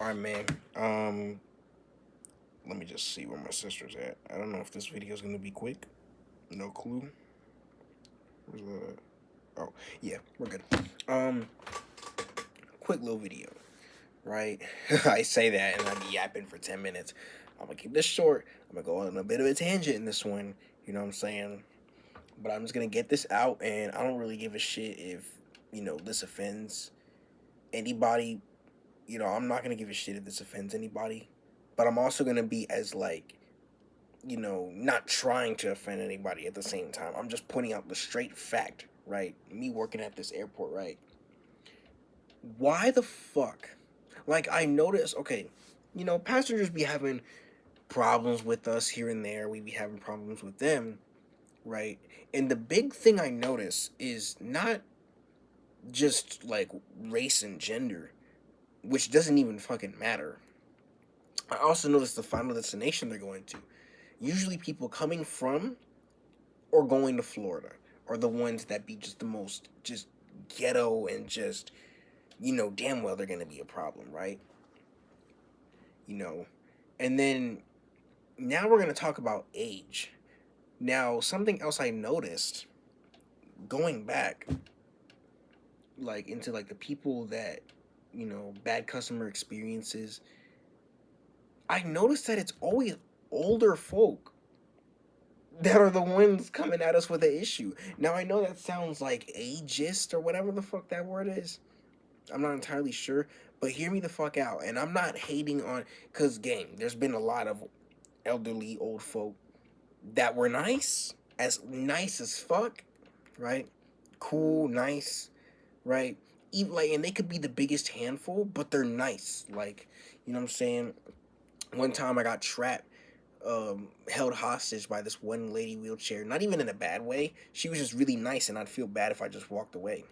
All right, man. Let me just see where my sister's at. I don't know if this video is gonna be quick. No clue. Where's the? Oh, yeah, we're good. Um, quick little video, right? I say that and I be yapping for 10 minutes. I'm gonna keep this short. I'm gonna go on a bit of a tangent in this one. You know what I'm saying? But I'm just gonna get this out, and I don't really give a shit if this offends anybody. I'm not gonna give a shit if this offends anybody. But I'm also gonna be as like not trying to offend anybody at the same time. I'm just pointing out the straight fact, right? Me working at this airport, right? Why the fuck? Like, I notice, okay, passengers be having problems with us here and there. We be having problems with them, right? And the big thing I notice is not just like race and gender, which doesn't even fucking matter. I also notice the final destination they're going to. Usually people coming from or going to Florida are the ones that be just the most just ghetto and just damn well they're gonna be a problem, right? You know, and then now we're gonna talk about age. Now something else I noticed going back like into like the people that bad customer experiences. I noticed that it's always older folk that are the ones coming at us with an issue. Now I know that sounds like ageist or whatever the fuck that word is. I'm not entirely sure, but hear me the fuck out. And I'm not hating on, cause gang, there's been a lot of elderly old folk that were nice as fuck, right? Cool, nice, right? Even like, and they could be the biggest handful, but they're nice. Like, you know what I'm saying? One time I got trapped, held hostage by this one lady wheelchair. Not even in a bad way. She was just really nice, and I'd feel bad if I just walked away.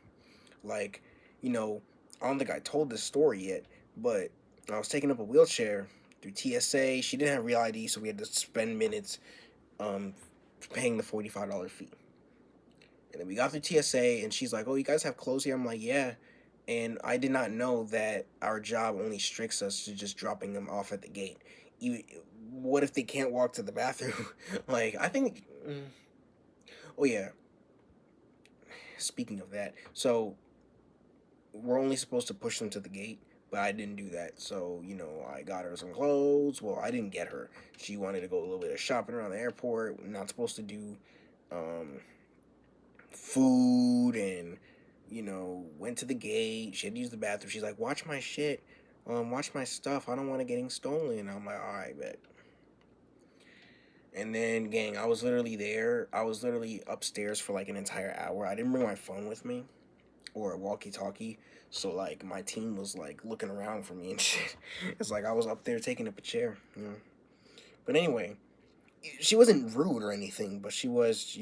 Like, you know, I don't think I told this story yet, but I was taking up a wheelchair through TSA. She didn't have real ID, so we had to spend minutes um, paying the $45 fee. And then we got through TSA, and she's like, "Oh, you guys have clothes here?" I'm like, "Yeah." And I did not know that our job only restricts us to just dropping them off at the gate. You, what if they can't walk to the bathroom? Like, I think. Oh yeah. Speaking of that, so we're only supposed to push them to the gate, but I didn't do that. So, I got her some clothes. Well, I didn't get her. She wanted to go a little bit of shopping around the airport. We're not supposed to do um, food and, went to the gate. She had to use the bathroom. She's like, watch my shit. Watch my stuff. I don't want it getting stolen. I'm like, all right, bet. And then, gang, I was literally there. I was literally upstairs for like an entire hour. I didn't bring my phone with me or a walkie-talkie. So like my team was like looking around for me and shit. It's like I was up there taking up a chair, But anyway, she wasn't rude or anything, but she was,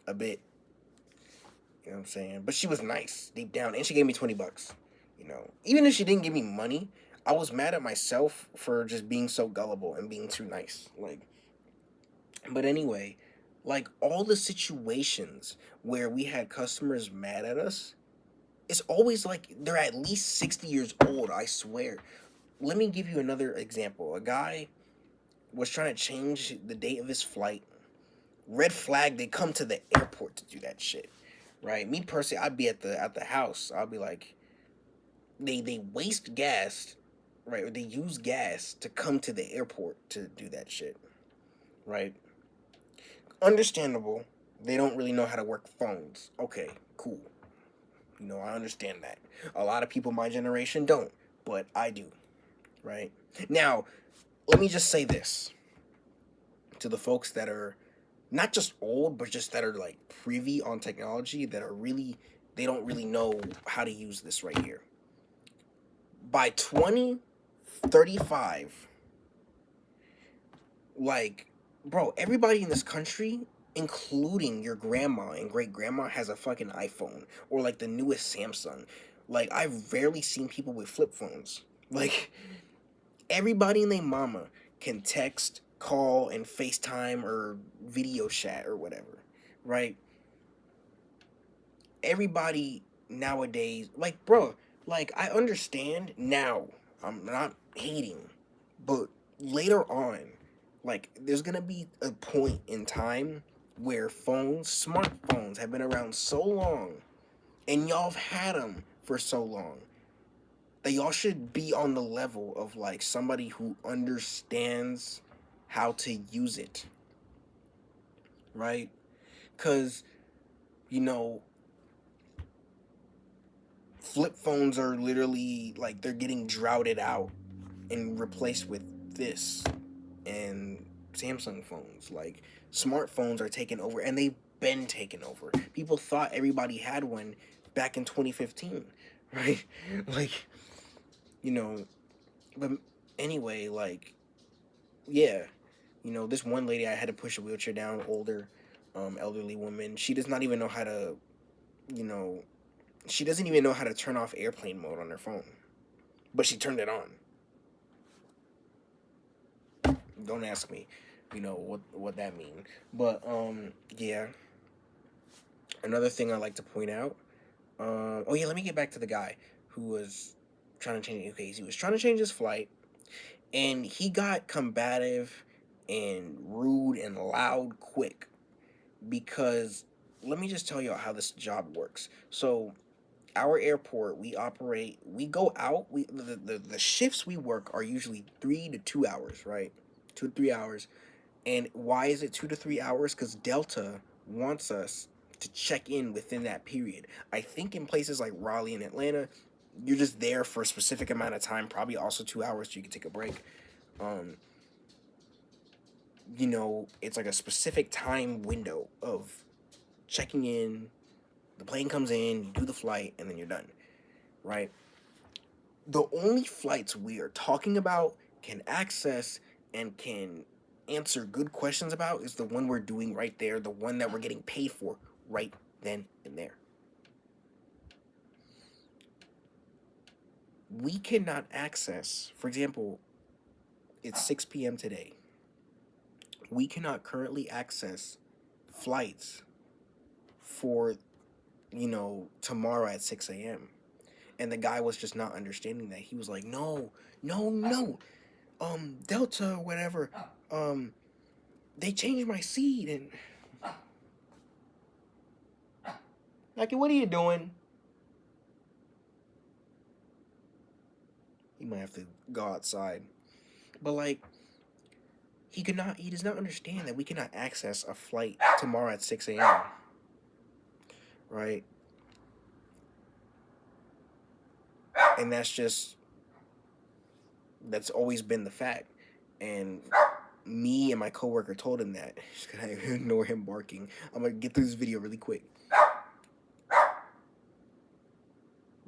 a bit, you know what I'm saying? But she was nice deep down, and she gave me $20. Even if she didn't give me money, I was mad at myself for just being so gullible and being too nice. Like, but anyway, like all the situations where we had customers mad at us, it's always like they're at least 60 years old, I swear. Let me give you another example. A guy was trying to change the date of his flight. Red flag, they come to the airport to do that shit. Right? Me personally, I'd be at the house. I'll be like, they waste gas, right? Or they use gas to come to the airport to do that shit. Right? Understandable. They don't really know how to work phones. Okay, cool. I understand that. A lot of people my generation don't, but I do, right? Now, let me just say this to the folks that are not just old, but just that are like privy on technology, that are really, they don't really know how to use this right here. By 2035, like, bro, everybody in this country, including your grandma and great grandma, has a fucking iPhone or like the newest Samsung. Like, I've rarely seen people with flip phones. Like, everybody and their mama can text, call, and FaceTime or video chat or whatever, right? Everybody nowadays, like, bro, Like, I understand now. I'm not hating, but later on, like, there's gonna be a point in time where smartphones, have been around so long, and y'all have had them for so long, that y'all should be on the level of like somebody who understands how to use it, right? Because, you know, flip phones are literally like they're getting droughted out and replaced with this, and Samsung phones, like smartphones are taking over, and they've been taken over. People thought everybody had one back in 2015, right? Like, you know, but anyway, like, yeah, this one lady, I had to push a wheelchair down, older, elderly woman. She does not even know how to, you know, she doesn't even know how to turn off airplane mode on her phone, but she turned it on. Don't ask me, what that means. But yeah. Another thing I like to point out. Oh yeah, let me get back to the guy who was trying to change. Okay, he was trying to change his flight, and he got combative and rude and loud quick, because let me just tell you how this job works. So our airport, we go out, the shifts we work are usually 3 to 2 hours, right? 2 to 3 hours. And why is it 2 to 3 hours? Because Delta wants us to check in within that period. I think in places like Raleigh and Atlanta, you're just there for a specific amount of time, probably also 2 hours, so you can take a break. um it's like a specific time window of checking in. The plane comes in, you do the flight, and then you're done, right? The only flights we are talking about, can access, and can answer good questions about is the one we're doing right there, the one that we're getting paid for right then and there. We cannot access, for example, it's 6 p.m. today. We cannot currently access flights for, tomorrow at 6 a.m. And the guy was just not understanding that. He was like, no, no, no. Delta, whatever. They changed my seat, and like, what are you doing? He might have to go outside. But like, he does not understand that we cannot access a flight tomorrow at 6 a.m. Right? And that's always been the fact. And me and my coworker told him that. Just gonna ignore him barking. I'm gonna get through this video really quick.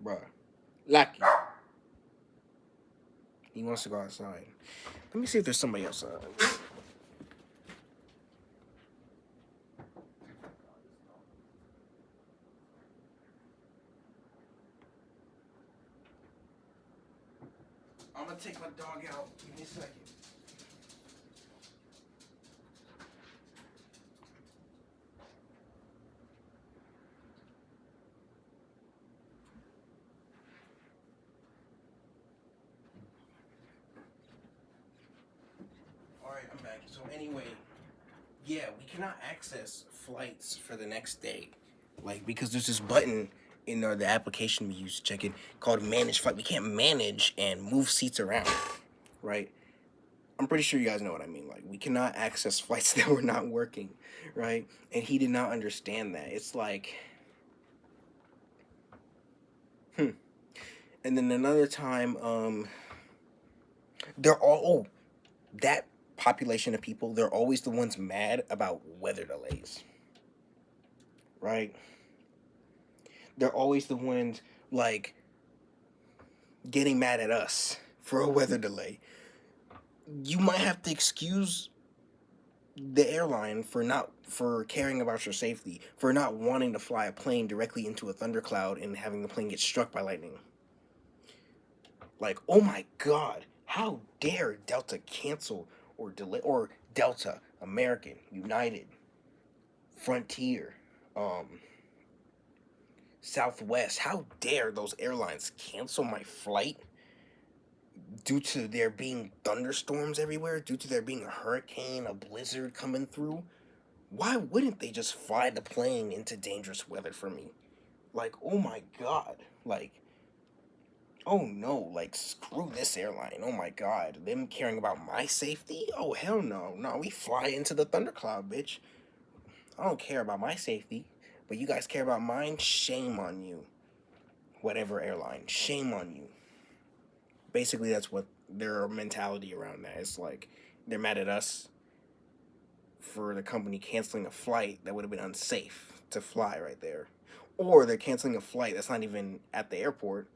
Bruh. Lucky. He wants to go outside. Let me see if there's somebody outside. I'm gonna take my dog out. Give me a second. Alright, I'm back. So anyway, yeah, we cannot access flights for the next day. Like, because there's this button in the application we use to check in called manage flight. We can't manage and move seats around, right? I'm pretty sure you guys know what I mean. Like, we cannot access flights that were not working, right? And he did not understand that. It's like, And then another time, they're all, that population of people, they're always the ones mad about weather delays, right? They're always the ones, like, getting mad at us for a weather delay. You might have to excuse the airline for caring about your safety, for not wanting to fly a plane directly into a thundercloud and having the plane get struck by lightning. Like, oh my God, how dare Delta cancel or delay, or Delta, American, United, Frontier, Southwest. How dare those airlines cancel my flight due to there being thunderstorms everywhere, due to there being a hurricane, a blizzard coming through? Why wouldn't they just fly the plane into dangerous weather for me? Like, oh my god. Like, oh no, like, screw this airline. Oh my god. Them caring about my safety? Oh, hell no. No, we fly into the thundercloud, bitch. I don't care about my safety, but you guys care about mine? Shame on you. Whatever airline. Shame on you. Basically, that's what their mentality around that. It's like, they're mad at us for the company canceling a flight that would have been unsafe to fly right there. Or they're canceling a flight that's not even at the airport,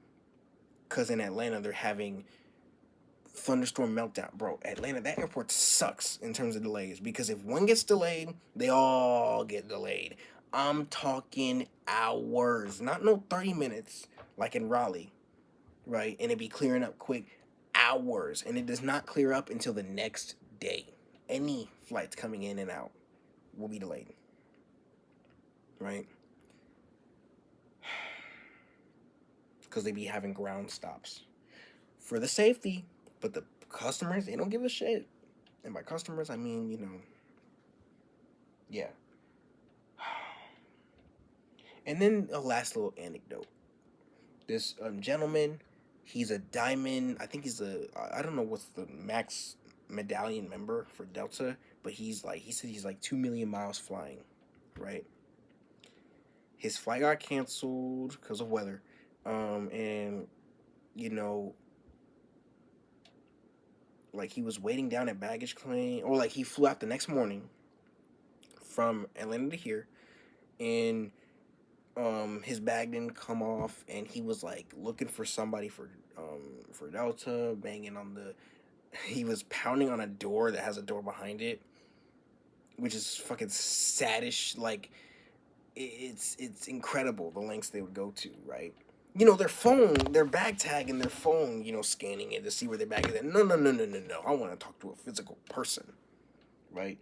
because in Atlanta they're having thunderstorm meltdown. Bro, Atlanta, that airport sucks in terms of delays, because if one gets delayed, they all get delayed. I'm talking hours, not no 30 minutes like in Raleigh, right? And it be clearing up quick. Hours. And it does not clear up until the next day. Any flights coming in and out will be delayed, right? Because they be having ground stops for the safety, but the customers, they don't give a shit. And by customers, I mean, yeah. And then a last little anecdote. This gentleman, he's a diamond. I think he's I don't know what's the max medallion member for Delta, but he said he's like 2 million miles flying, right? His flight got canceled because of weather, and you know, like he was waiting down at baggage claim, or like he flew out the next morning from Atlanta to here, and his bag didn't come off, and he was like looking for somebody for Delta, banging on the, he was pounding on a door that has a door behind it, which is fucking saddish. Like, it's incredible the lengths they would go to, right? Their phone, their bag tag and their phone, scanning it to see where their bag is at. No, no, no, no, no, no. I want to talk to a physical person, right?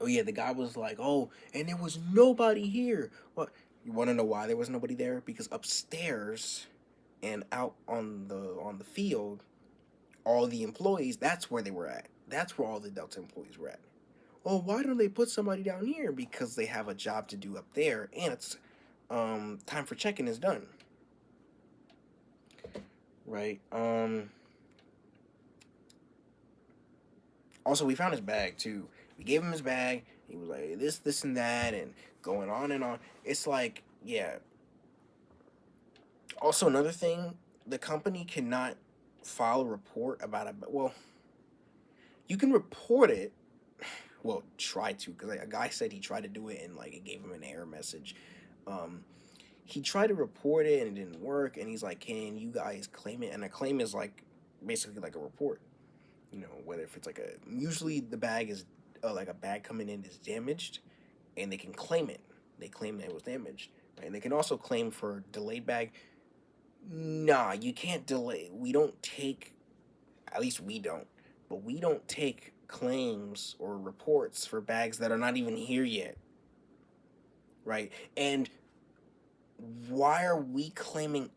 Oh yeah, the guy was like, oh, and there was nobody here. What? You want to know why there was nobody there? Because upstairs and out on the field, all the employees, that's where they were at. That's where all the Delta employees were at. Oh, why don't they put somebody down here? Because they have a job to do up there, and it's time for check-in is done. Right. Also, we found his bag too. We gave him his bag. He was like this, and that, and going on and on. It's like, yeah. Also, another thing, the company cannot file a report about a, well, you can report it. Well, try to, because a guy said he tried to do it and like it gave him an error message. He tried to report it and it didn't work, and he's like, "Can you guys claim it?" And a claim is like basically like a report. Whether if it's like usually the bag is like a bag coming in is damaged, and they can claim it. They claim that it was damaged, right? And they can also claim for delayed bag. Nah, you can't delay. We don't take, at least we don't, but we don't take claims or reports for bags that are not even here yet, right? And why are we claiming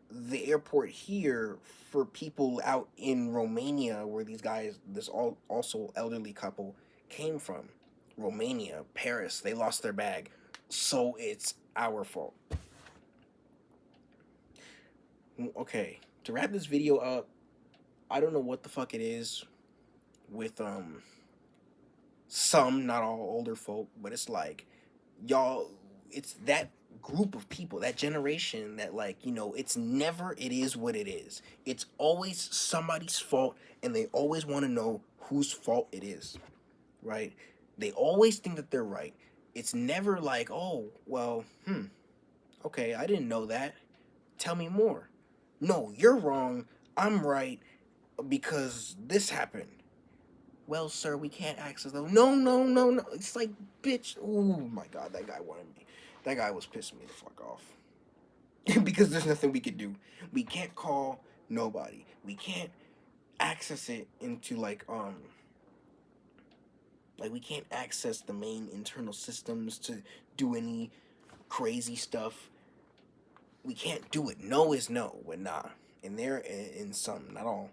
the airport here for people out in Romania, where these guys, this also elderly couple, came from? Romania, Paris, they lost their bag, so it's our fault. Okay, to wrap this video up, I don't know what the fuck it is with some, not all older folk, but it's like, y'all, it's that group of people, that generation that, like, it's never it is what it is. It's always somebody's fault, and they always want to know whose fault it is, right? They always think that they're right. It's never like, oh, well, okay, I didn't know that. Tell me more. No, you're wrong. I'm right because this happened. Well, sir, we can't access them. No, no, no, no. It's like, bitch. Oh my god, that guy wanted me. That guy was pissing me the fuck off. Because there's nothing we could do. We can't call nobody. We can't access it into like Like, we can't access the main internal systems to do any crazy stuff. We can't do it. No is no, but nah. And there, in some, not all,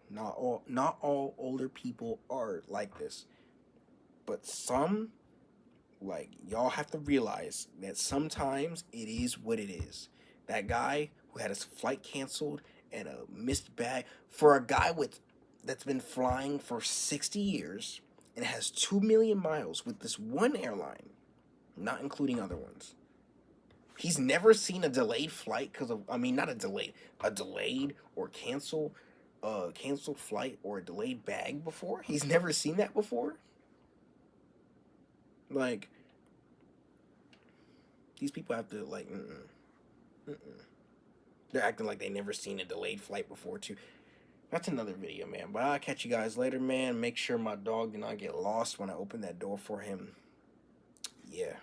not all older people are like this, but some, like, y'all have to realize that sometimes it is what it is. That guy who had his flight canceled and a missed bag, for a guy with that's been flying for 60 years and has 2 million miles with this one airline, not including other ones. He's never seen a delayed flight because of, I mean, not a delayed or canceled flight or a delayed bag before. He's never seen that before. Like, these people have to, like, they're acting like they never seen a delayed flight before too. That's another video, man. But I'll catch you guys later, man. Make sure my dog do not get lost when I open that door for him. Yeah.